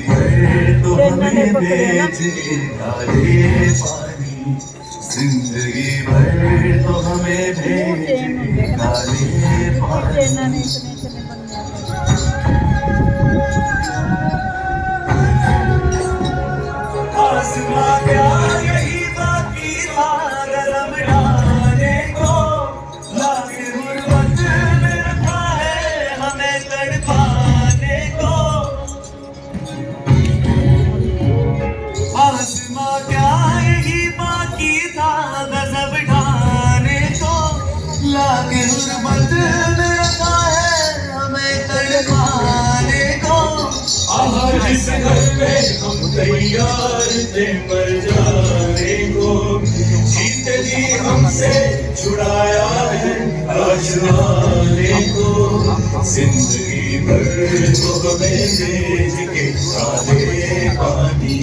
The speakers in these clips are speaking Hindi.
भर तो ने हमें पकड़े ना। भेजे काले पानी, जिंदगी भर तो हमें वो भेजे चेन होंगे है ना, काले चेन ने पानी। इतने इतने बन जाते आसमां क्या यही बाकी था कदम डालने को, लागे गुर्बत में रखा है हमें तड़पाने को। आसमां क्या यही बाकी था गजब ढाने को, लागे गुर्बत में रखा है हमें तड़पाने को। आज जिस घर पे हम तैयार थे मर जाने को, जीत जी हमसे छुड़ाया है आजमाने को। जिंदगी भर तो हमें भेज के काले पानी,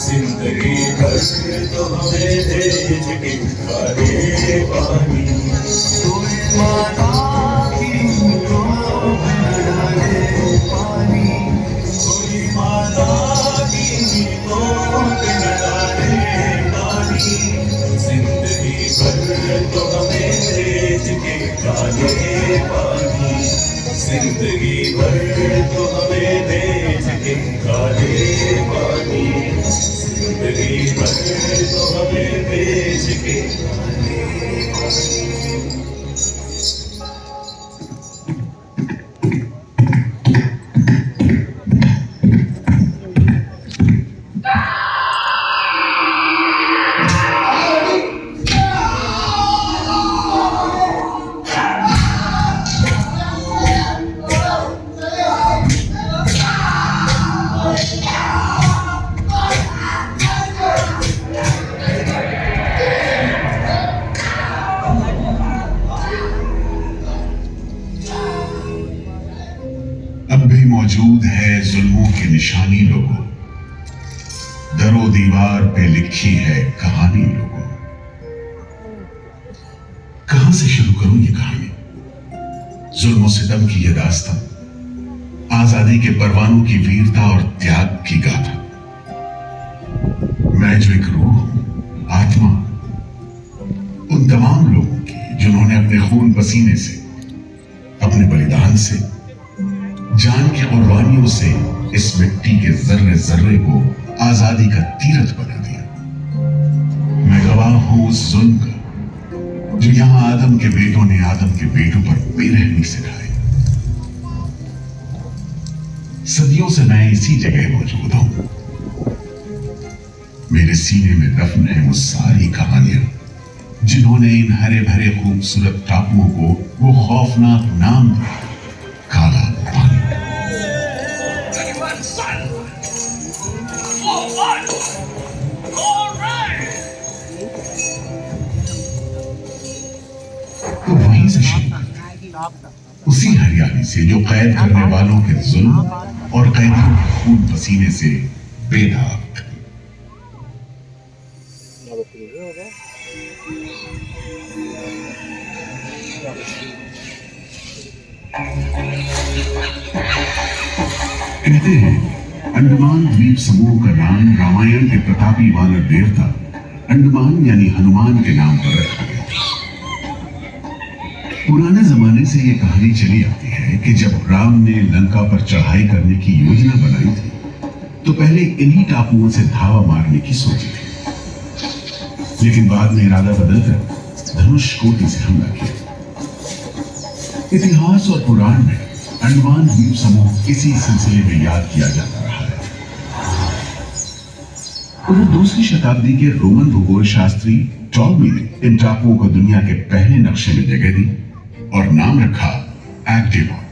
जिंदगी भर तो हमें भेज के काले पानी। कोई माता की को डाले पानी, कोई माता की को डाले पानी। जिंदगी भर तो हमें भेज के काले पानी, जिंदगी भर तो हमें भेज के काले पानी। जिंदगी भर तो हमें भेज के काले पानी। अब भी मौजूद है जुल्मों की निशानी लोगों, दरो दीवार पे लिखी है कहानी लोगों। कहां से शुरू करूं ये कहानी? जुल्म सितम की ये दास्तां, आजादी के परवानों की वीरता और त्याग की गाथा। मैं जो एक रूह हूं, आत्मा, उन तमाम लोगों की जिन्होंने अपने खून पसीने से, अपने बलिदान से, जान की कुर्बानियों से इस मिट्टी के जर्रे जर्रे को आजादी का तीरथ बना दिया। मैं गवाह हूं उस जुल्म का जो यहां आदम के बेटों ने आदम के बेटों पर बेरहमी से ढाई। सदियों से मैं इसी जगह मौजूद हूं। मेरे सीने में दफन है वो सारी कहानियां जिन्होंने इन हरे भरे खूबसूरत टापुओं को वो खौफनाक नाम दिया, काला पानी। तो वहीं से शुरू करते, उसी हरियाली से जो कैद करने वालों के जुल्म और कैदियों के खून पसीने से बेदाग थी। कहते हैं अंडमान द्वीप समूह का नाम रामायण के प्रतापी वानर देवता अंडमान यानी हनुमान के नाम पर रखा गया। पुराने जमाने से यह कहानी चली आती है कि जब राम ने लंका पर चढ़ाई करने की योजना बनाई थी तो पहले इन्हीं टापुओं से धावा मारने की सोची थी, लेकिन बाद में इरादा बदलकर धनुष कोटि से हमला किया। इतिहास और पुराण में अंडमान द्वीप समूह इसी सिलसिले में याद किया जाता रहा है। उधर दूसरी शताब्दी के रोमन भूगोल शास्त्री टॉलमी ने इन टापुओं को दुनिया के पहले नक्शे में जगह दी और नाम रखा एग्डेमोन,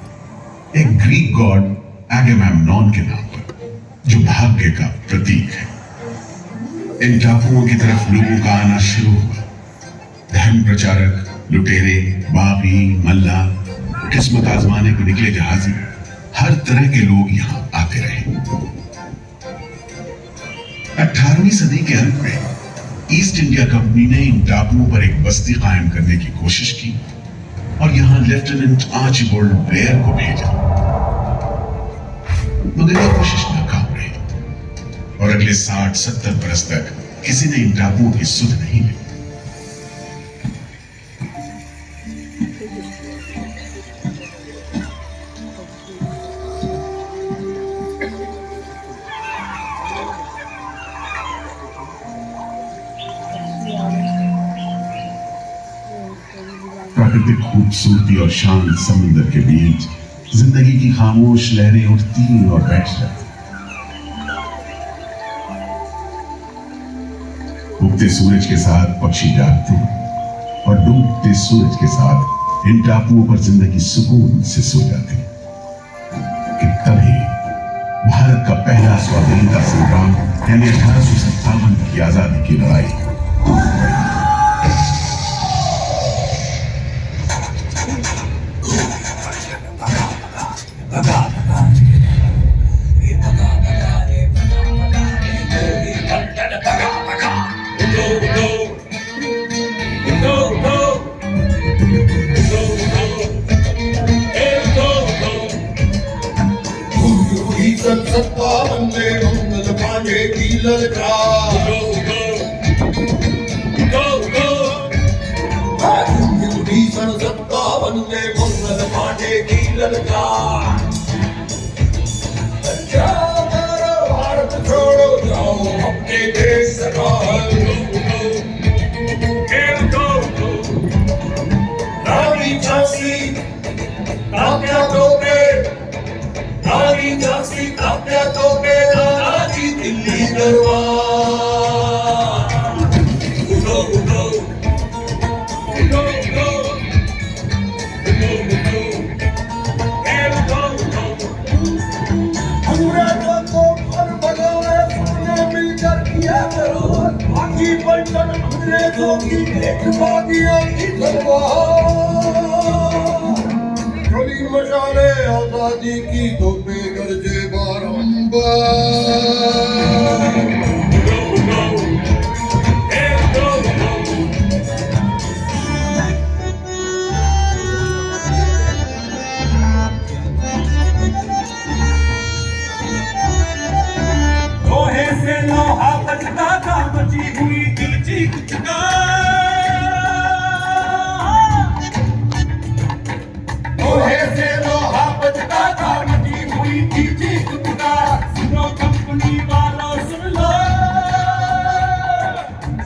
एक ग्रीक गॉड एगेमेमनॉन के नाम पर, जो भाग्य का प्रतीक है। इन टापुओं की तरफ लोगों का आना शुरू हुआ। धर्म प्रचारक, लुटेरे, बागी, मल्ला, किस्मत आजमाने को निकले जहाजी, हर तरह के लोग यहां आते रहे। 18वीं सदी के अंत में ईस्ट इंडिया कंपनी ने इन टापुओं पर एक बस्ती कायम करने की कोशिश की और यहां लेफ्टिनेंट आर्चिबाल्ड ब्लेयर को भेजा, मगर यह कोशिश नाकाम रही। और अगले 60-70 बरस तक किसी ने इन टापुओं की सुध नहीं ली। प्राकृतिक खूबसूरती और शांत समुद्र के बीच जिंदगी की खामोश लहरें उठती और बैठ जाती। उगते सूरज के साथ पक्षी जागते और डूबते सूरज के साथ इन टापुओं पर जिंदगी सुकून से सो जाती। कि तभी भारत का पहला स्वाधीनता संग्राम यानी 1857 की आजादी की लड़ाई सत्तावन में मंगल पांडे की ललकार सन 57 में मंगल पांडे की ललकार। भारत छोड़ो जाओ अपने देश का रानी झांसी तात्या तोपे रानी झांसी तात्या तोपे राजी दिल्ली दरबार। उठो उठो उठो उठो अंग्रेजों को घर बनाए सबने मिलकर किया करो बाकी बंटन अंग्रेजों की एक बागियों की तलवार। गली मशाले आजादी की तोपे गरजे बारंबार। लोहे से लोहा बचता था बची हुई दिल चीख चुका। लोहे से लोहा बचता था बची हुई दिल चीख चुका। सुनो कंपनी वालों सुन लो,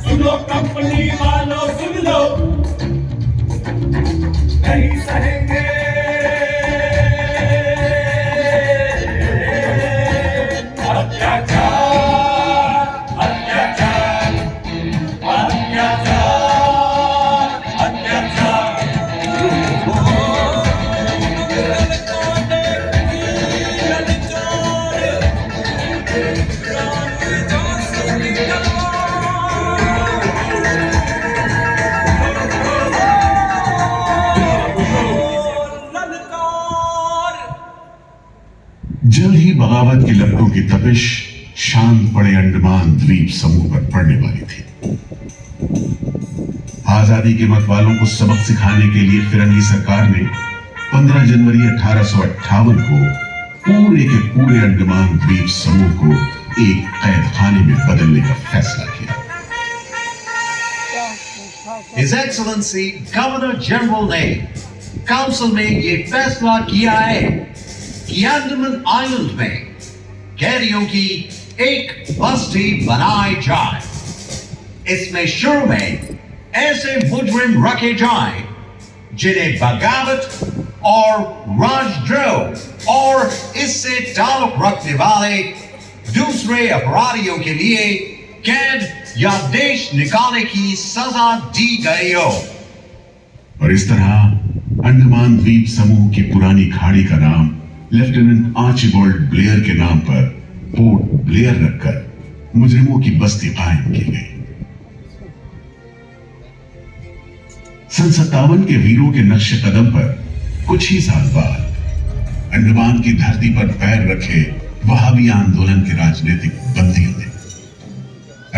सुनो कंपनी वालों सुन लो, नहीं सहेंगे जल्द ही बगावत की लपटों की तपिश शांत पड़े अंडमान द्वीप समूह पर पड़ने वाली थी। आजादी के मतवालों को सबक सिखाने के लिए फिरंगी सरकार ने 15 जनवरी 1858 को पूरे के पूरे अंडमान द्वीप समूह को एक कैद खाने में बदलने का फैसला किया। His Excellency गवर्नर जनरल ने काउंसिल में ये फैसला किया है कि अंडमान आइलैंड में कैदियों की एक बस्ती बनाई जाए। इसमें शुरू में ऐसे मुजरिम रखे जाएं जिन्हें बगावत और राजद्रोह और इससे ताल्लुक रखने वाले दूसरे अपराधियों के लिए कैद या देश निकालने की सजा दी गई हो। और इस तरह अंडमान द्वीप समूह की पुरानी खाड़ी का नाम लेफ्टिनेंट आर्चिबाल्ड ब्लेयर के नाम पर पोर्ट ब्लेयर रखकर मुजरिमों की बस्ती कायम की गई। सन 57 के वीरों के नक्शे कदम पर कुछ ही साल बाद अंडमान की धरती पर पैर रखे वहाबी आंदोलन के राजनीतिक बंदियों ने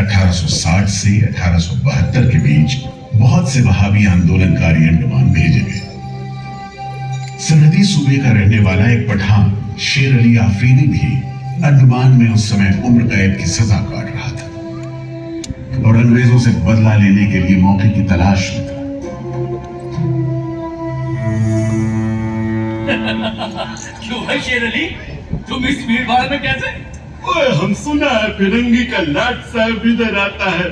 1860 से 1872 के बीच बहुत से वहाबी आंदोलनकारी अंडमान भेजे गए। सरहदी सूबे का रहने वाला एक पठान शेर अली आफरीदी भी अंडमान में उस समय उम्र कैद की सजा काट रहा था और अंग्रेजों से बदला लेने के लिए मौके की तलाश में था। क्यों भाई शेर अली, तुम इस भीड़ भाड़ में कैसे? ओए, हम सुना है फिरंगी का लाट साहब इधर आता है।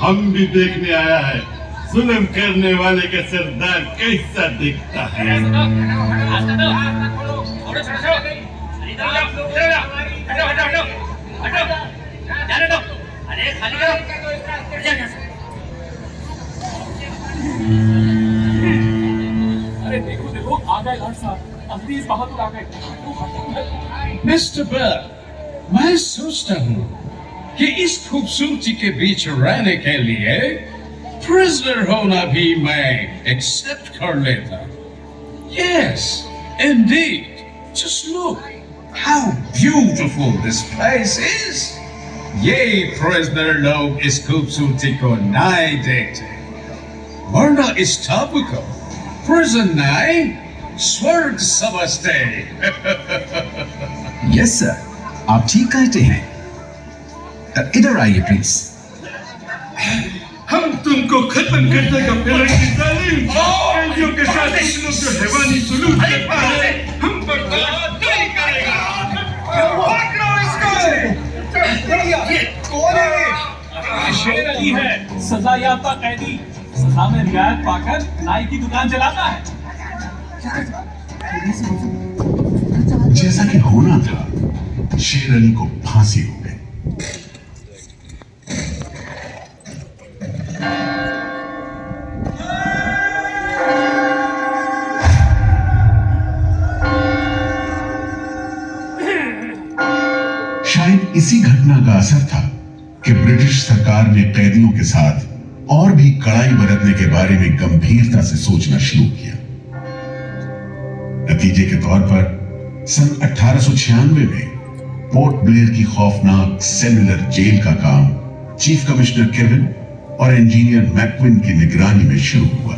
हम भी देखने आया है जुल्म करने वाले का सरदार कैसा दिखता है। अरे देखो देखो, आ गए लाट साहब, अभी इस बहादुर आ गए। मिस्टर बर्ड, मैं सोचता हूँ कि इस खूबसूरती के बीच रहने के लिए प्रिजनर होना भी मैं एक्सेप्ट कर लेता। Yes, indeed. Just look how beautiful this place is. ये प्रिजनर लोग इस खूबसूरती को नहीं देखते, वरना इस टापू को प्रिजन नहीं स्वर्ग समझते। यस सर, आप ठीक कहते हैं। इधर आइए प्लीज। हम तुमको खत्म कर देगा फिरंगी जालिम। कैदियों के साथ तुम लोग जो हैवानी सलूक करता है, हम बर्दाश्त नहीं करेगा। पकड़ो इसको। शेर अली है, सजा याफ्ता कैदी, सजा में रियायत पाकर नाई की दुकान चलाता है। जैसा कि होना था, शेर अली को फांसी हो गई। शायद इसी घटना का असर था कि ब्रिटिश सरकार ने कैदियों के साथ और भी कड़ाई बरतने के बारे में गंभीरता से सोचना शुरू किया। नतीजे के तौर पर सन 1896 में पोर्ट ब्लेयर की खौफनाक सेलुलर जेल का काम चीफ कमिश्नर केविन और इंजीनियर मैकविन की निगरानी में शुरू हुआ।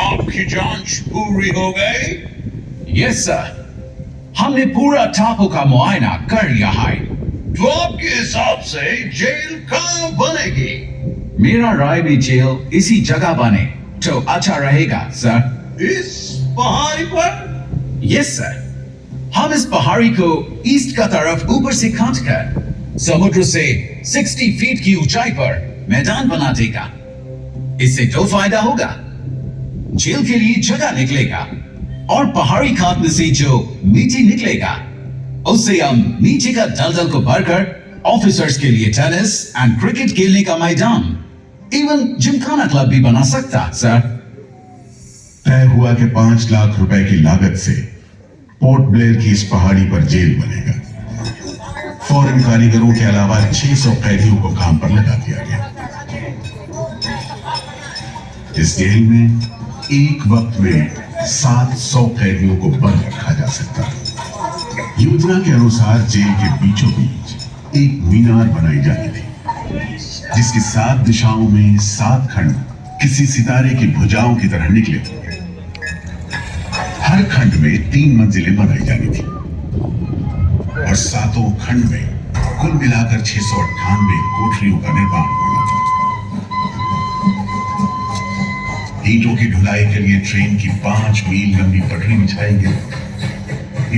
आपकी जांच पूरी हो गई? यस सर, हमने पूरा टापू का मुआयना कर लिया है। तो आपके हिसाब से जेल कहाँ बनेगी? मेरा राय भी जेल इसी जगह बने तो अच्छा रहेगा सर। इस पहाड़ी पर? यस सर, हम इस पहाड़ी को ईस्ट का तरफ ऊपर से काटकर समुद्र से 60 फीट की ऊंचाई पर मैदान बना देगा। इससे दो फायदा होगा, जेल के लिए जगह निकलेगा और पहाड़ी काटने से जो मिट्टी निकलेगा उससे हम नीचे का दलदल को भरकर ऑफिसर्स के लिए टेनिस एंड क्रिकेट खेलने का मैदान, इवन जिमखाना क्लब भी बना सकता सर। तय हुआ कि 5 लाख रुपए की लागत से पोर्ट ब्लेयर की इस पहाड़ी पर जेल बनेगा। फॉरेन कारीगरों के अलावा 600 कैदियों को काम पर लगा दिया गया। इस जेल में एक वक्त में 700 कैदियों को बंद रखा जा सकता है। योजना के अनुसार जेल के बीचों बीच एक मीनार बनाई जानी थी, जिसकी 7 दिशाओं में 7 खंड किसी सितारे की भुजाओं की तरह निकले थे। हर खंड में 3 मंजिलें बनाई जानी थी और 7 खंड में कुल मिलाकर 698 कोठरियों का निर्माण होना था। ईंटों की ढुलाई के लिए ट्रेन की 5 मील लंबी पटरी बिछाई गई।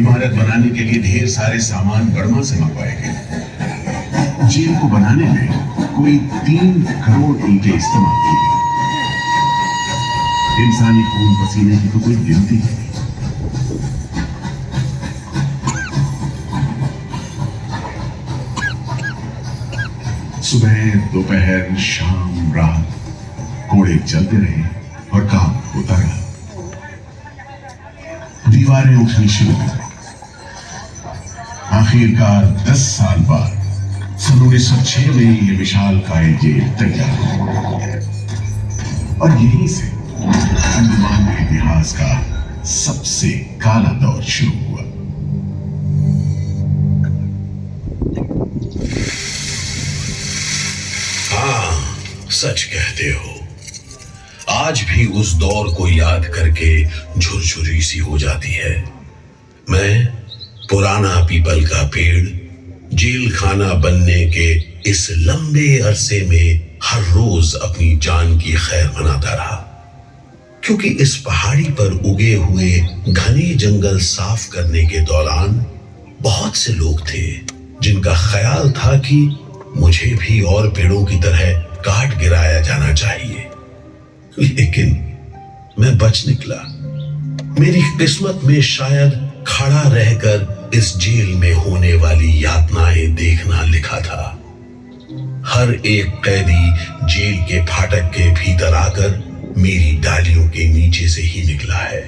इमारत बनाने के लिए ढेर सारे सामान बर्मा से मंगवाए गए। जेल को बनाने में कोई 3 करोड़ ईंटें इस्तेमाल की गई। इंसानी खून पसीने की तो कोई गिनती नहीं। सुबह दोपहर शाम रात घोड़े चलते रहे और काम होता रहा। दीवारें उठनी शुरू हो गई। आखिरकार 10 साल बाद सन 1906 में यह विशालकाय जेल तैयार हुई और यहीं से अंडमान के इतिहास का सबसे काला दौर शुरू हुआ। हाँ, सच कहते हो। आज भी उस दौर को याद करके झुरझुरी सी हो जाती है। मैं पुराना पीपल का पेड़ जेल खाना बनने के इस लंबे अरसे में हर रोज अपनी जान की खैर मनाता रहा, क्योंकि इस पहाड़ी पर उगे हुए घने जंगल साफ करने के दौरान बहुत से लोग थे जिनका ख्याल था कि मुझे भी और पेड़ों की तरह काट गिराया जाना चाहिए, लेकिन मैं बच निकला। मेरी किस्मत में शायद खड़ा रहकर इस जेल में होने वाली यातनाएं देखना लिखा था। हर एक कैदी जेल के फाटक के भीतर आकर मेरी डालियों के नीचे से ही निकला है।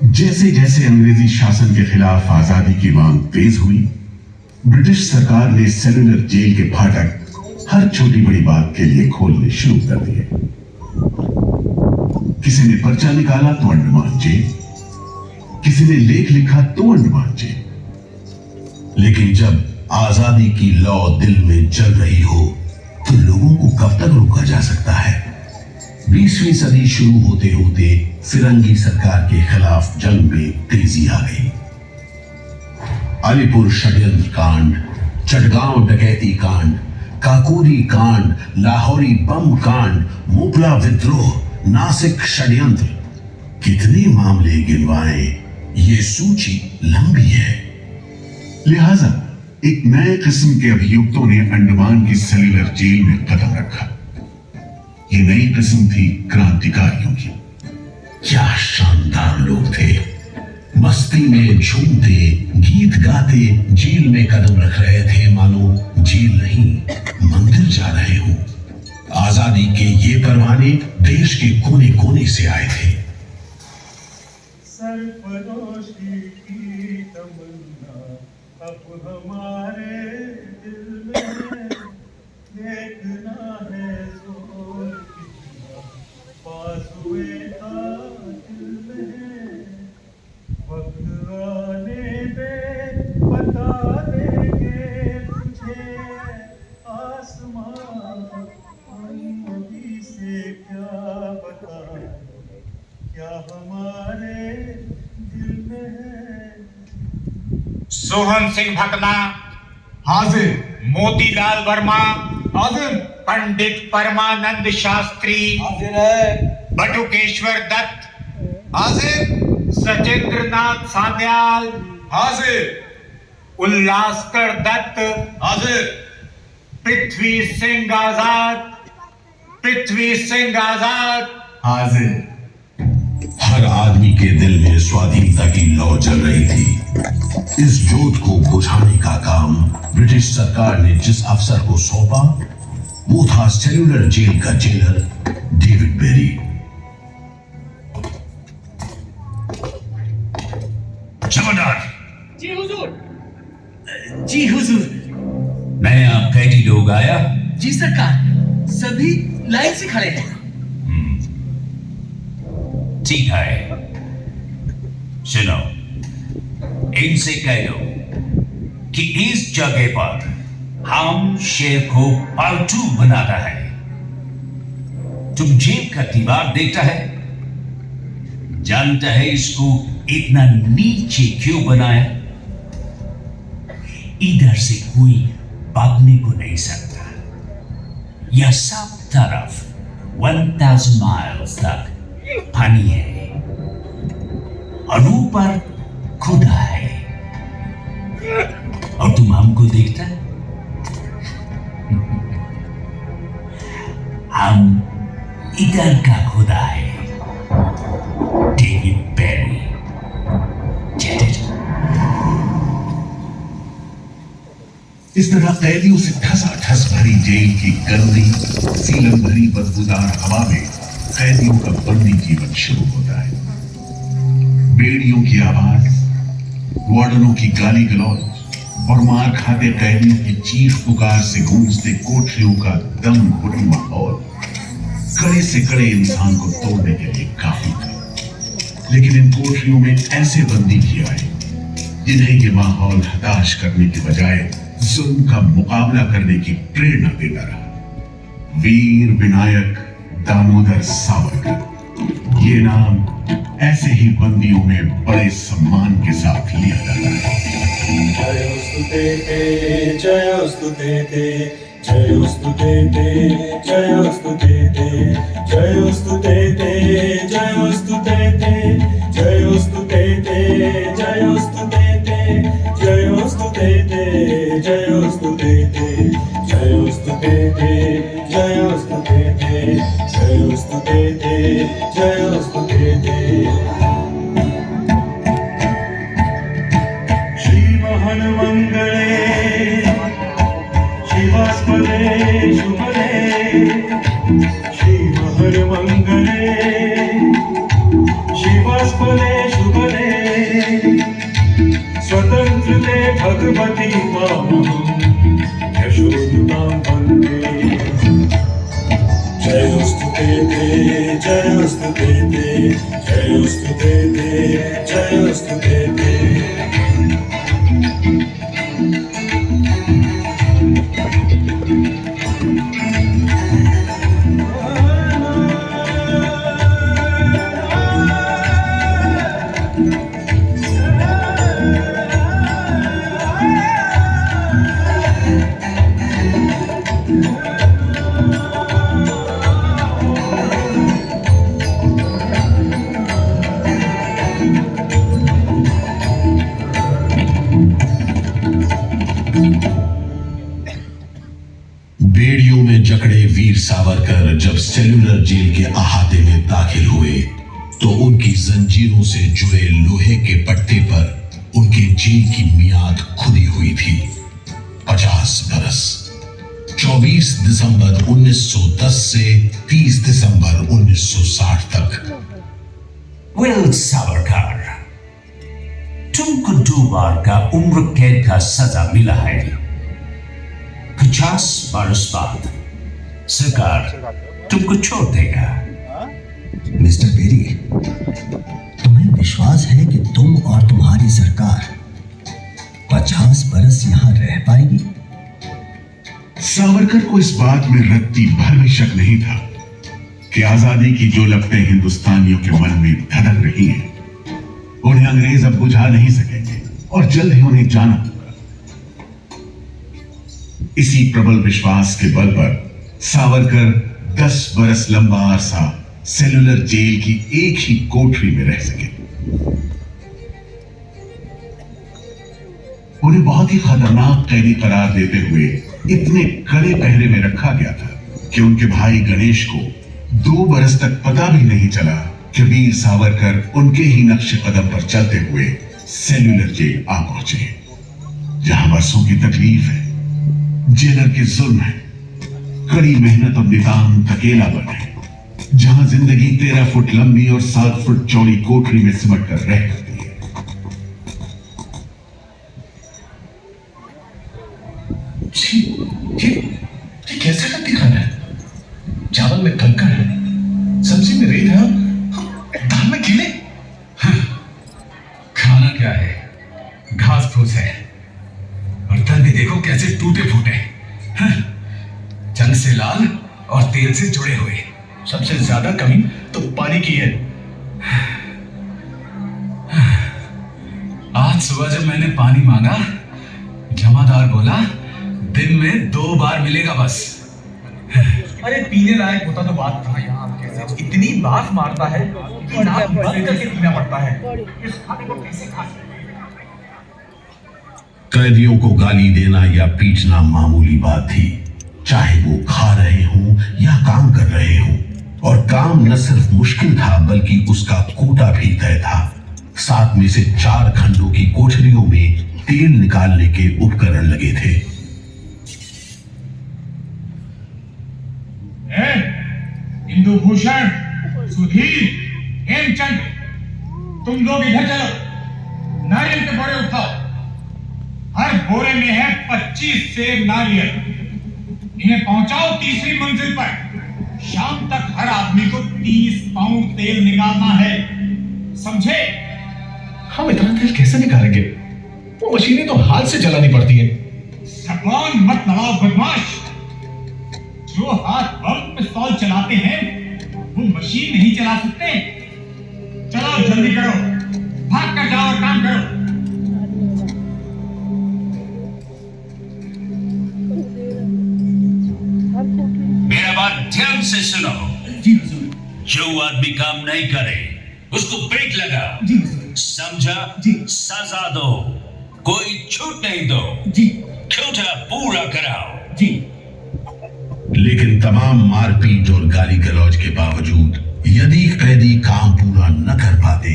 जैसे जैसे अंग्रेजी शासन के खिलाफ आजादी की मांग तेज हुई, ब्रिटिश सरकार ने सेलुलर जेल के फाटक हर छोटी बड़ी बात के लिए खोलने शुरू कर दिए। किसी ने पर्चा निकाला तो अंडमान जेल, किसी ने लेख लिखा तो अंडमान जेल। लेकिन जब आजादी की लौ दिल में जल रही हो तो लोगों को कब तक रोका जा सकता है? 20वीं सदी शुरू होते होते फिरंगी सरकार के खिलाफ जंग में तेजी आ गई। अलीपुर षड्यंत्र कांड, चटगांव डकैती कांड, काकोरी कांड, लाहौरी बम कांड, मुपला विद्रोह, नासिक षड्यंत्र, कितने मामले गिनवाएं, ये सूची लंबी है। लिहाजा एक नए किस्म के अभियुक्तों ने अंडमान की सेलुलर जेल में कदम रखा। ये नई किस्म थी क्रांतिकारियों की। क्या शानदार लोग थे, मस्ती में झूमते, गीत गाते जेल में कदम रख रहे थे, मानो जेल नहीं मंदिर जा रहे हो। आजादी के ये परवाने देश के कोने कोने से आए थे। सरफरोशी की तमन्ना अब हमारे दिल में, देखना है जोर कितना पास हुए का दिल में। वक्त आने दे बता देंगे तुझे आसमान, अभी से क्या बताएं क्या हमारे दिल में है। सोहन सिंह भकना हाजिर। मोतीलाल वर्मा हाजिर। पंडित परमानंद शास्त्री हाजिर है। बटुकेश्वर दत्त हाजिर। सचिंद्र नाथ सान्याल हाजिर। उल्लासकर दत्त हाजिर। पृथ्वी सिंह आजाद, पृथ्वी सिंह आजाद हाजिर। हर आदमी के दिल में स्वाधीनता की लौ जल रही थी। इस जोत को बुझाने का काम ब्रिटिश सरकार ने जिस अफसर को सौंपा वो था सेलुलर जेल का जेलर डेविड बेरी। जमादार। जी हुजूर। जी हुजूर। मैं आप कैदी लोग आया। जी सरकार, सभी लाइन से खड़े हैं। ठीक है, सुनो, इनसे कह दो कि इस जगह पर हम शेर को पालतू बनाता है। तुम जेल का दीवार देखता है, जानता है इसको इतना नीचे क्यों बनाया? इधर से कोई भागने को नहीं सकता। यह सब तरफ 1000 माइल्स तक पानी है और ऊपर खुदा है, और तुम हमको देखता है? हम इधर का खुदा है, डेविड बेरी। इस तरह कैदियों से ठसाठस भरी जेल की गंदी सीलन भरी बदबूदार हवा में कैदियों का बंदी जीवन शुरू होता है। बेड़ियों की आवाज, वार्डनों की गाली गलौज और मार खाते कैदियों की चीख पुकार से गूंजते कोठरियों का दम घुटी माहौल कड़े से कड़े इंसान को तोड़ने के लिए काफी था। लेकिन इन कोठरियों में ऐसे बंदी भी आए जिन्हें ये माहौल हताश करने के बजाय जुल्म का मुकाबला करने की प्रेरणा देता रहा। वीर विनायक दामोदर सावरकर। ये नाम ऐसे ही बंदियों में बड़े सम्मान के साथ लिया जाता है। जयोस्तु ते जयोस्तु ते जयोस्तु ते जयोस्तु ते जयोस्तु ते जयोस्तु ते जयोस्तु ते जयोस्तु ते जयोस्तु ते जयोस्तु ते जयोस्तु ते जयोस्तु ते जयोस्तु ते जयोस्तु ते मंगले शिवास्पदे शुभदे श्रीमहर मंगले शिवास्पदे शुभदे स्वतंत्रते भगवती यशोदुतां वन्दे जयोस्तु ते जयोस्तु ते जयोस्तु ते जयोस्तु ते बेड़ियों में जकड़े वीर सावरकर जब सेल्यूलर जेल के अहाते में दाखिल हुए तो उनकी जंजीरों से जुड़े लोहे के पट्टे पर उनके जेल की मियाद खुदी हुई थी 50 बरस। 24 दिसंबर 1910 से 30 दिसंबर 1960 तक। विल सावरकर, तुमको 2 बार का उम्र कैद का सजा मिला है। 50 बरस बाद सरकार तुमको छोड़ देगा। मिस्टर बेरी, तुम्हें विश्वास है कि तुम और तुम्हारी सरकार 50 बरस यहां रह पाएगी? सावरकर को इस बात में रत्ती भर भी शक नहीं था कि आजादी की जो लपटें हिंदुस्तानियों के मन में धड़क रही हैं, उन्हें अंग्रेज अब बुझा नहीं सकेंगे और जल्द ही उन्हें जाना होगा। इसी प्रबल विश्वास के बल पर सावरकर 10 बरस लंबा अरसा सेल्यूलर जेल की एक ही कोठरी में रह सके। उन्हें बहुत ही खतरनाक कैदी करार देते हुए इतने कड़े पहरे में रखा गया था कि उनके भाई गणेश को 2 बरस तक पता भी नहीं चला कि वीर सावरकर उनके ही नक्श कदम पर चलते हुए सेल्यूलर जेल आ पहुंचे, जहां बरसों की तकलीफ है, जेलर के जुल्म है, कड़ी मेहनत और नितांत अकेलापन है, जहां जिंदगी 13 फुट लंबी और 7 फुट चौड़ी कोठरी में सिमट कर रह करती है। ये कैसा करती खाना है? चावल में कंकड़ है, सब्जी में रेत है, दाल में कीड़े। खाना क्या है? घास फूस है। बर्तन भी देखो कैसे टूटे फूटे, जंग से लाल और तेल से जुड़े हुए। सबसे ज्यादा कमी तो पानी की है। आज सुबह जब मैंने पानी मांगा, जमादार बोला दिन में 2 बार मिलेगा बस। अरे पीने लायक होता तो बात कहाँ यहाँ कैसे इतनी बात मारता है कि नाक बंद करके पीना पड़ता है। इस खाने को कैसे खा सकते हैं? कैदियों को गाली देना या पीटना मामूली बात थी, चाहे वो खा रहे हों या काम कर रहे हों। और काम न सिर्फ मुश्किल था बल्कि उसका कोटा भी तय था। 7 में से 4 खंडों की कोठरियों में तेल निकालने के उपकरण लगे थे। इंदुभूषण, सुधीर, हेमचंद, तुम लोग इधर चलो, नारियल के बोरे उठाओ। हर बोरे में है 25 सेब नारियल। इन्हें पहुंचाओ 3री मंजिल पर। शाम तक हर आदमी को 30 पाउंड तेल निकालना है, समझे? हम इतना तेल कैसे निकालेंगे? वो मशीनें तो हाथ से चलानी पड़ती हैं। जबान मत लड़ाओ बदमाश। जो हाथ बम पिस्तौल चलाते हैं वो मशीन नहीं चला सकते। चलो जल्दी करो, भाग कर जाओ और काम करो। मेरा बात ध्यान से सुनो। जी हुजूर। जो आदमी काम नहीं करे उसको ब्रेक लगा। जी हुजूर। समझा? जी। सजा दो, कोई छूट नहीं दो। जी। कोटा पूरा कराओ। जी। लेकिन तमाम मारपीट और गाली गलौज के बावजूद यदि कैदी काम पूरा न कर पाते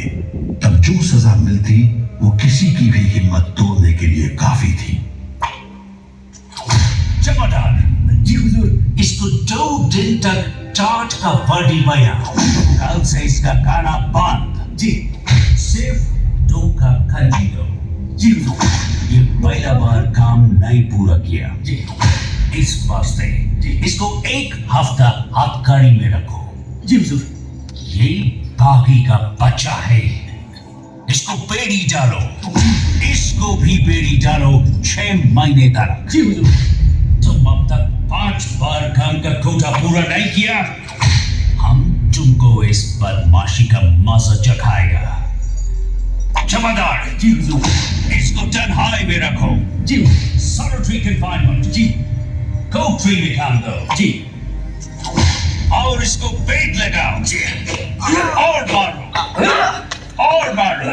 तब जो सजा मिलती वो किसी की भी हिम्मत तोड़ने के लिए काफी थी। जमादार। जी हुजूर। इसको 2 दिन तक टाट का वर्दी बया। कल से इसका खाना बंद। जी। सिर्फ 2 का खंजी दो। जी हुजूर। ये पहला बार काम नहीं पूरा किया। जी। इस वास्ते इसको 1 हफ्ता हाथकड़ी में रखो। जी हुजूर। ये बागी का बच्चा है, इसको बेड़ी डालो। इसको भी बेड़ी डालो 6 महीने तक। जी हुजूर। तुम अब तक 5 बार काम का कोटा पूरा नहीं किया, हम तुमको इस बदमाशी का मजा चखाएगा। जमादार। जी हुजूर। इसको तन्हाई में रखो। जी हुजूर। Solitary confinement. जी। कोठरी में काम दो। जी। और इसको पेट लगाओ। जी। और मारो, और मारो।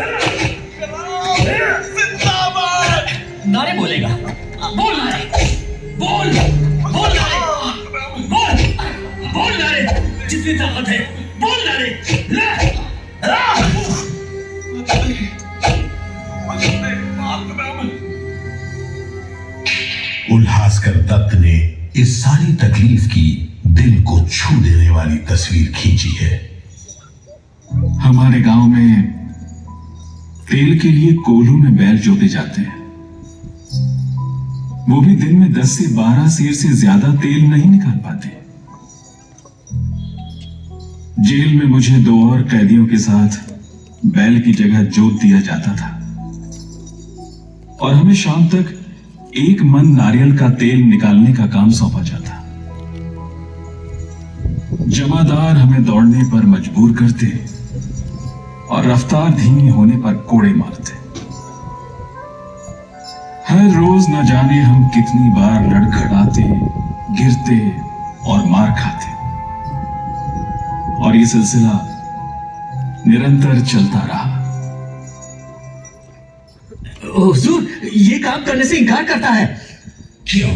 नारे बोलेगा। बोल नारे, बोल, बोल नारे, बोल, बोल नारे, जितनी ताकत है, बोल नारे। उल्हासकर दत्त ने इस सारी तकलीफ की दिल को छू देने वाली तस्वीर खींची है। हमारे गांव में तेल के लिए कोल्हू में बैल जोते जाते हैं, वो भी दिन में 10 से 12 सेर से ज्यादा तेल नहीं निकाल पाते। जेल में मुझे 2 और कैदियों के साथ बैल की जगह जोत दिया जाता था और हमें शाम तक 1 मन नारियल का तेल निकालने का काम सौंपा जाता। जमादार हमें दौड़ने पर मजबूर करते और रफ्तार धीमी होने पर कोड़े मारते। हर रोज न जाने हम कितनी बार लड़खड़ाते, गिरते और मार खाते, और ये सिलसिला निरंतर चलता रहा। हुजूर, ये काम करने से इनकार करता है। क्यों?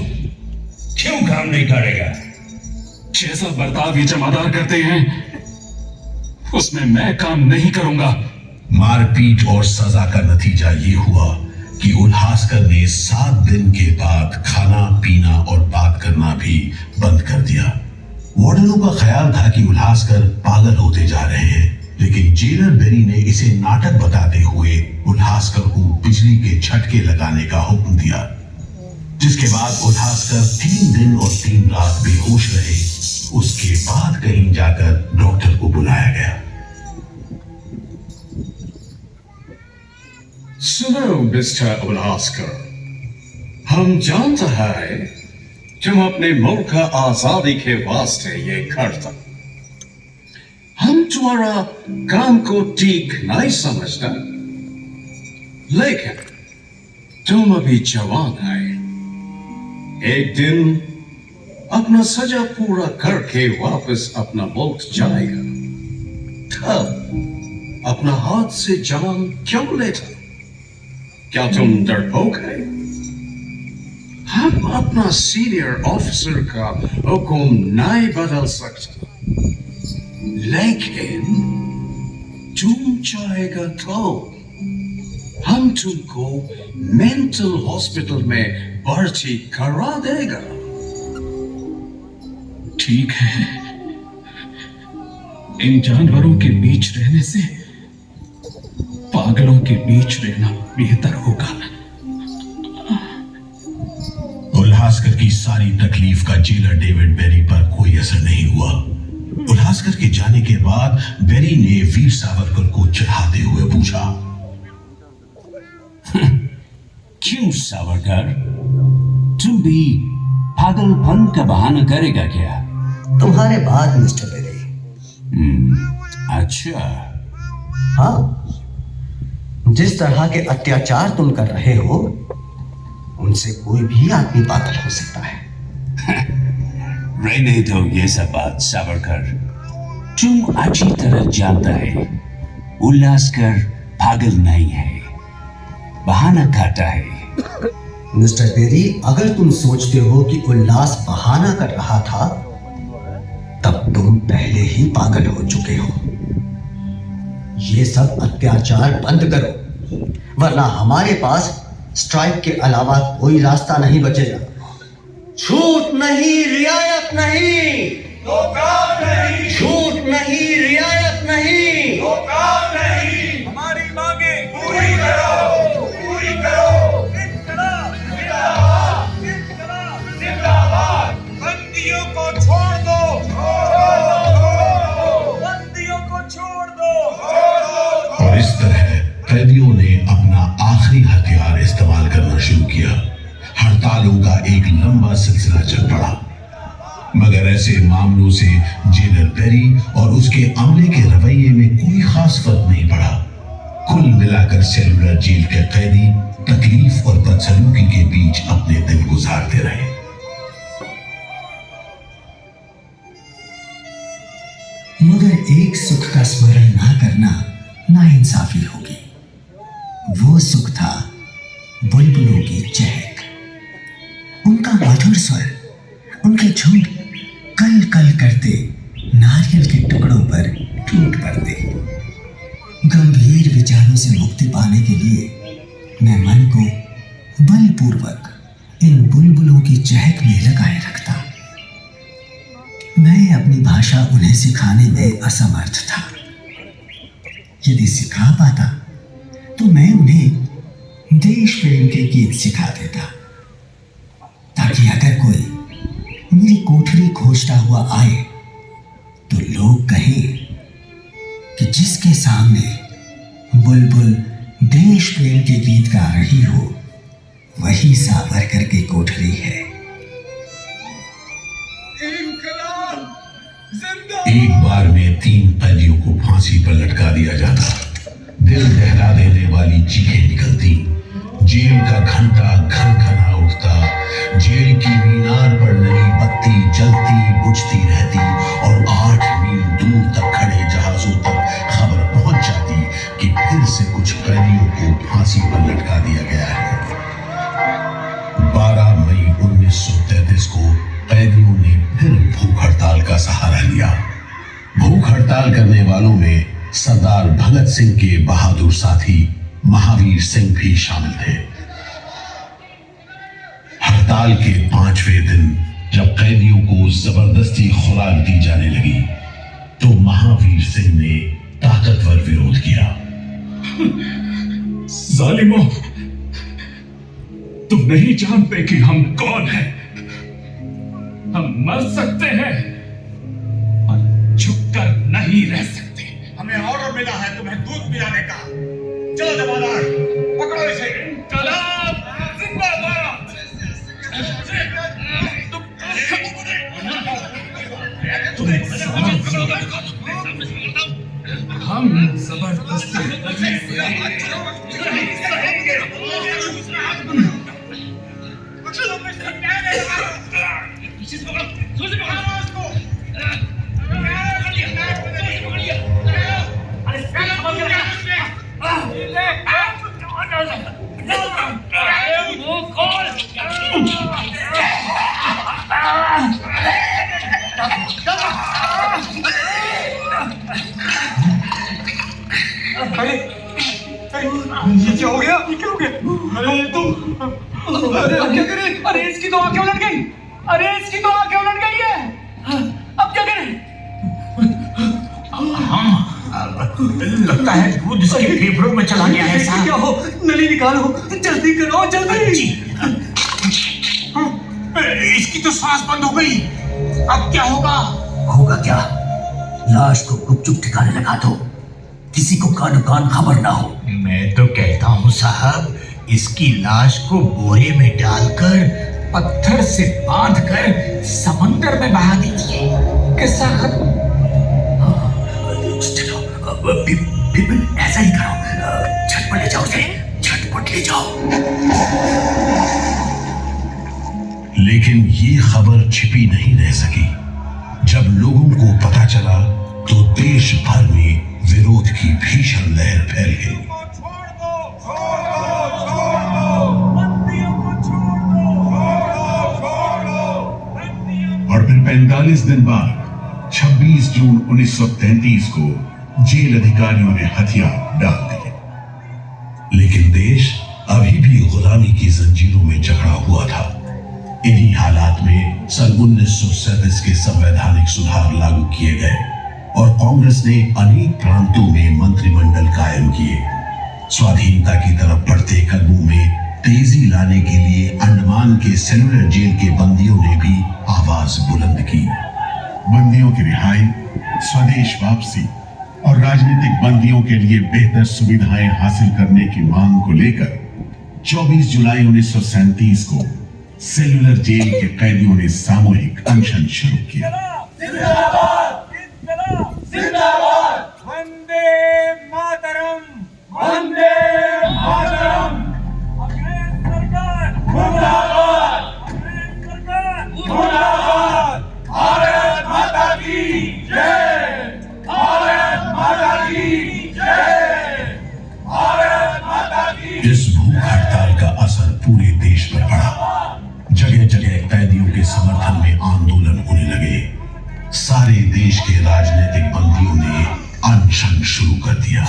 क्यों काम नहीं करेगा? जैसा बर्ताव ये जमादार करते हैं उसमें मैं काम नहीं करूंगा। मारपीट और सजा का नतीजा ये हुआ कि उल्हासकर ने 7 दिन के बाद खाना पीना और बात करना भी बंद कर दिया। वार्डनों का ख्याल था कि उल्हासकर पागल होते जा रहे हैं, लेकिन जेलर बेरी ने इसे नाटक बताते हुए उल्हासकर को बिजली के झटके लगाने का हुक्म दिया, जिसके बाद उल्हासकर 3 दिन और 3 रात बेहोश रहे। उसके बाद कहीं जाकर डॉक्टर को बुलाया गया। सुनो मिस्टर उल्हासकर, हम जानते हैं तुम अपने मुल्क का आजादी के वास्ते ये करता। हम तुम्हारा काम को ठीक नहीं समझता, लेकिन तुम अभी जवान है। एक दिन अपना सजा पूरा करके वापस अपना मुल्क जाएगा, तब अपना हाथ से जान क्यों लेता? क्या तुम डरपोक है? हम अपना सीनियर ऑफिसर का हुक्म नहीं बदल सकते, लेकिन तुम चाहेगा तो हम तुमको मेंटल हॉस्पिटल में भर्ती करा देगा। ठीक है, इन जानवरों के बीच रहने से पागलों के बीच रहना बेहतर होगा। उल्हासकर की सारी तकलीफ का जेलर डेविड बेरी पर कोई असर नहीं हुआ। उल्हासकर के जाने के बाद बेरी ने वीर सावरकर को चिढ़ाते हुए पूछा, क्यों सावरकर, तुम भी पागलपन का बहाना करेगा क्या? तुम्हारे बाद मिस्टर बेरी। अच्छा, हाँ, जिस तरह के अत्याचार तुम कर रहे हो उनसे कोई भी आदमी पागल हो सकता है। रहने दो ये सब बात सावरकर। तुम अच्छी तरह जानता है उल्लासकर पागल नहीं है, बहाना खाता है। मिस्टर बेरी, अगर तुम सोचते हो कि उल्लास बहाना कर रहा था तब तुम पहले ही पागल हो चुके हो। ये सब अत्याचार बंद करो, वरना हमारे पास स्ट्राइक के अलावा कोई रास्ता नहीं बचेगा। छूट नहीं, रियायत नहीं, तो काम नहीं, छूट नहीं, रियायत नहीं, तो काम नहीं, हमारी मांगे पूरी करो, पूरी करो। जिंदाबाद, जिंदाबाद, जिंदाबाद। बंदियों को छोड़ दो, बंदियों को छोड़ दो। और इस तरह कैदियों ने अपना आखिरी हथियार इस्तेमाल करना शुरू किया। हड़तालों का एक लंबा सिलसिला चल पड़ा, मगर ऐसे मामलों से जेलर पेरी और उसके अमले के रवैये में कोई खास फर्क नहीं पड़ा। कुल मिलाकर सेलुलर जेल के कैदी तकलीफ और बदसलूकी के बीच अपने दिन गुजारते रहे। मगर एक सुख का स्मरण ना करना नाइंसाफी होगी। वो सुख था बुलबुलों की चहक, उनका मधुर स्वर, उनके झुंड कल कल करते नारियल के टुकड़ों पर टूट पड़ते। गंभीर विचारों से मुक्ति पाने के लिए मैं मन को बलपूर्वक इन बुलबुलों की चहक में लगाए रखता। मैं अपनी भाषा उन्हें सिखाने में असमर्थ था। यदि सिखा पाता तो मैं उन्हें देश प्रेम के गीत सिखा देता, ताकि अगर कोई मेरी कोठरी खोजता हुआ आए तो लोग कहें कि जिसके सामने बुलबुल देश प्रेम के गीत गा रही हो वही सावरकर की कोठरी है। एक बार में 3 कैदियों को फांसी पर लटका दिया जाता। दिल दहला देने वाली चीखें निकलती, जेल का घंटा घनघना उठता, जेल की मीनार पर नई बत्ती जलती बुझती रहती और 8 मील दूर तक खड़े जहाजों तक खबर पहुंच जाती कि फिर से कुछ कैदियों को फांसी पर लटका दिया गया है। 12 मई 1933 को कैदियों ने फिर भूख हड़ताल का सहारा लिया। भूख हड़ताल करने वालों में सरदार भगत सिंह के बहादुर साथी महावीर सिंह भी शामिल थे। हड़ताल के 5वें दिन जब कैदियों को जबरदस्ती खुराक दी जाने लगी तो महावीर सिंह ने ताकतवर विरोध किया। जालिमों, तुम नहीं जानते कि हम कौन हैं। हम मर सकते हैं और झुककर नहीं रह सकते। हमें ऑर्डर मिला है तुम्हें दूध पिलाने का। चलो जमादार, पकड़ो इसे। इंकलाब जिंदाबाद। हम जबरदस्ती ये क्या हो गया? ये क्या हो गया? अरे तुम, अरे अब क्या करें? अरे इसकी तो आंखें उलट गई। अरे इसकी तो आंखें उलट गई है। अब क्या करें? लगता है दूध इसके फेफड़ों में चला गया है साहब। क्या हो? नली निकालो, जल्दी करो, जल्दी। इसकी तो सांस बंद हो गई। अब क्या होगा? होगा क्या? लाश को गुपचुप ठिकाने लगा दो, किसी को कानो कान खबर ना हो। मैं तो कहता हूँ साहब, इसकी लाश को बोरे में डालकर पत्थर से बांधकर समंदर में बहा दीजिए। किस्सा खत्म। People लेकिन ये खबर छिपी नहीं रह सकी। जब लोगों को पता चला तो देश भर में विरोध की भीषण लहर फैल गई। और फिर 45 दिन बाद 26 जून 1933 को जेल अधिकारियों ने हथियार डाल दिए। लेकिन देश अभी भी गुलामी की जंजीरों में जकड़ा हुआ था। इन्हीं हालात में सन 1937 के संवैधानिक सुधार लागू किए गए और कांग्रेस ने अनेक प्रांतों में मंत्रिमंडल कायम किए। स्वाधीनता की तरफ बढ़ते कदमों में तेजी लाने के लिए अंडमान के सेलुलर जेल के बंदियों ने भी आवाज बुलंद की। बंदियों की रिहाई, स्वदेश वापसी और राजनीतिक बंदियों के लिए बेहतर सुविधाएं हासिल करने की मांग को लेकर 24 जुलाई 1937 को सेलुलर जेल के कैदियों ने सामूहिक अनशन शुरू किया। वंदे मातरम, वंदे मातरम। अंग्रेज सरकार मुर्दाबाद, अंग्रेज सरकार मुर्दाबाद। भारत माता की जय, भारत माता की जय, भारत माता की। इस भूख हड़ताल का असर पूरे देश पर पड़ा। जगह जगह कैदियों के समर्थन में आंदोलन होने लगे। सारे देश के राजनीतिक बंदियों ने अनशन शुरू कर दिया।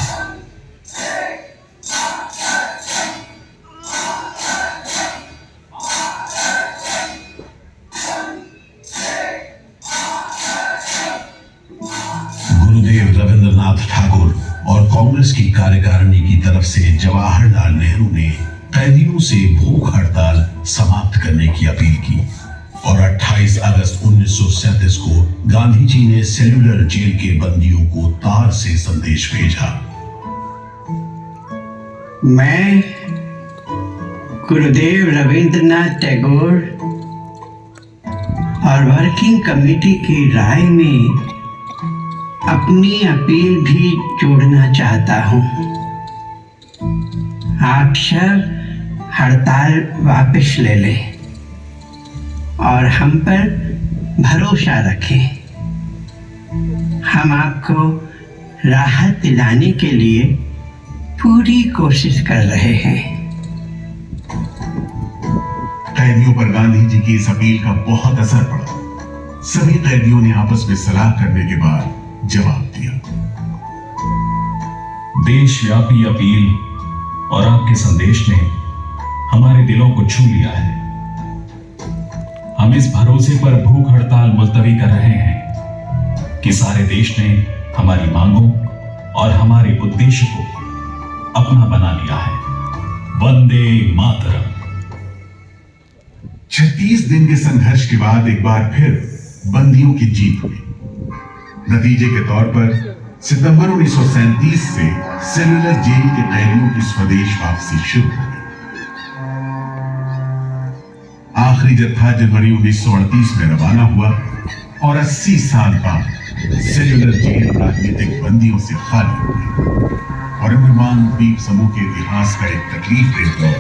गुरुदेव रविंद्रनाथ ठाकुर और कांग्रेस की कार्यकारिणी की तरफ से जवाहरलाल नेहरू ने कैदियों से भूख हड़ताल समाप्त करने की अपील की और 28 अगस्त 1937 को गांधी जी ने सेलुलर जेल के बंदियों को तार से संदेश भेजा। मैं गुरुदेव रविंद्रनाथ टैगोर और वर्किंग कमेटी की राय में अपनी अपील भी जोड़ना चाहता हूं। आप सब हड़ताल वापस ले लें और हम पर भरोसा रखें। हम आपको राहत दिलाने के लिए पूरी कोशिश कर रहे हैं। कैदियों पर गांधी जी की इस अपील का बहुत असर पड़ा। सभी कैदियों ने आपस में सलाह करने के बाद जवाब दिया। देशव्यापी अपील और आपके संदेश ने हमारे दिलों को छू लिया है। हम इस भरोसे पर भूख हड़ताल मुलतवी कर रहे हैं कि सारे देश ने हमारी मांगों और हमारे उद्देश्य को अपना बना लिया है। वंदे मातरम। 36 दिन के संघर्ष के बाद एक बार फिर बंदियों की जीत हुई। नतीजे के तौर पर सितंबर 1937 से सेलुलर जेल के कैदियों की स्वदेश वापसी शुरू हो गई। आखिरी जत्था जनवरी 1938 में रवाना हुआ और 80 साल बाद सेलुलर जेल राजनीतिक बंदियों से खाली हो गई और अंडमान द्वीप समूह के इतिहास का एक तकलीफदेह दौर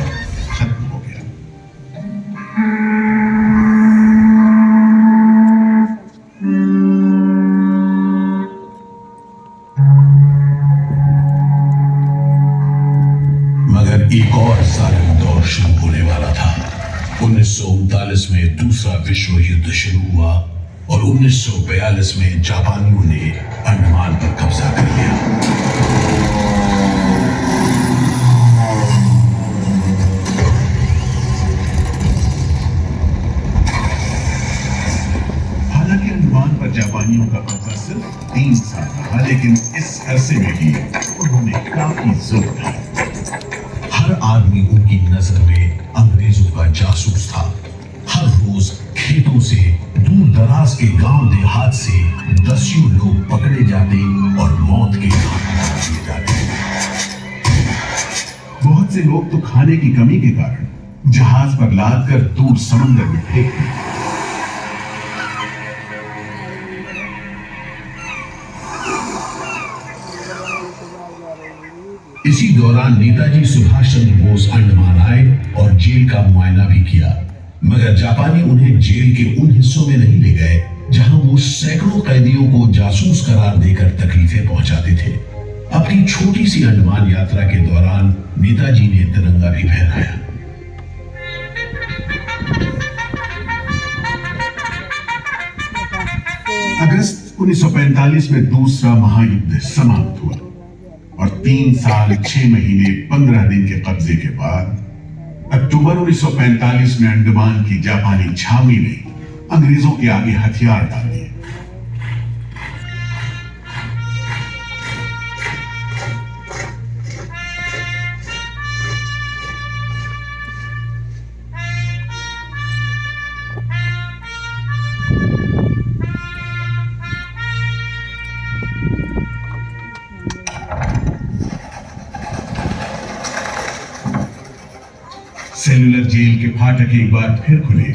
खत्म हो गया। मगर एक और जालिम दौर शुरू होने वाला था। 1939 में दूसरा विश्व युद्ध शुरू हुआ और 1942 में जापानियों ने अंडमान पर कब्जा कर लिया। हालांकि अंडमान पर जापानियों का कब्जा सिर्फ 3 साल रहा, लेकिन इस अरसे में भी उन्होंने काफी जुल्म किया। हर आदमी उनकी नजर में अंग्रेजों का जासूस था। हर रोज खेतों से, दूर दराज के गांव देहात से दसियों लोग पकड़े जाते और मौत के घाट उतार दिए जाते। बहुत से लोग तो खाने की कमी के कारण जहाज पर लाद कर दूर समंदर में फेंक दिए। इसी दौरान नेताजी सुभाष चंद्र बोस अंडमान आए और जेल का मुआयना भी किया। मगर जापानी उन्हें जेल के उन हिस्सों में नहीं ले गए जहां वो सैकड़ों कैदियों को जासूस करार देकर तकलीफें पहुंचाते थे। अपनी छोटी सी अंडमान यात्रा के दौरान नेताजी ने तिरंगा भी फहराया। अगस्त 1945 में दूसरा महायुद्ध समाप्त हुआ और 3 साल 6 महीने 15 दिन के कब्जे के बाद अक्टूबर 1945 में अंडमान की जापानी छावनी ने अंग्रेजों के आगे हथियार डाल दिए। सेलुलर जेल के फाटक एक बार फिर खुले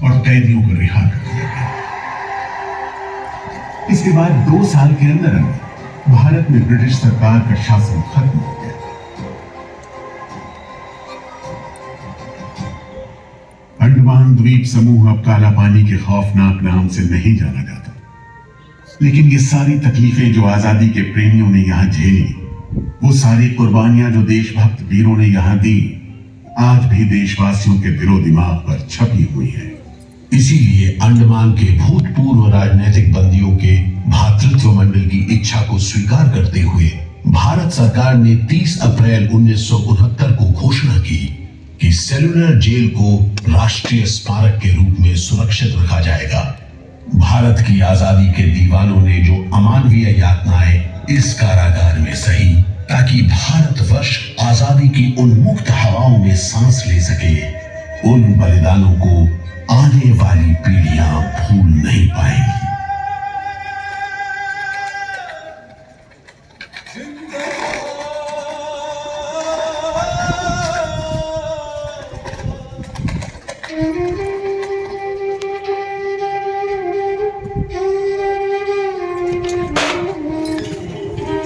और कैदियों को रिहा कर दिया गया। इसके बाद 2 साल के अंदर भारत में ब्रिटिश सरकार का शासन खत्म हो गया। अंडमान द्वीप समूह अब काला पानी के खौफनाक नाम से नहीं जाना जाता, लेकिन ये सारी तकलीफें जो आजादी के प्रेमियों ने यहां झेली, वो सारी कुर्बानियां जो देशभक्त वीरों ने यहां दी, आज भी देशवासियों के दिलो दिमाग पर छपी हुई है। इसीलिए अंडमान के भूतपूर्व राजनीतिक बंदियों के भातृत्व मंडल की इच्छा को स्वीकार करते हुए भारत सरकार ने 30 अप्रैल 1969 को घोषणा की कि सेलुलर जेल को राष्ट्रीय स्मारक के रूप में सुरक्षित रखा जाएगा। भारत की आजादी के दीवानों ने जो अमानवीय यातनाएं इस कारागार में सही, ताकि भारतवर्ष आजादी की उन्मुक्त हवाओं में सांस ले सके, उन बलिदानों को आने वाली पीढ़ियां भूल नहीं पाएंगी।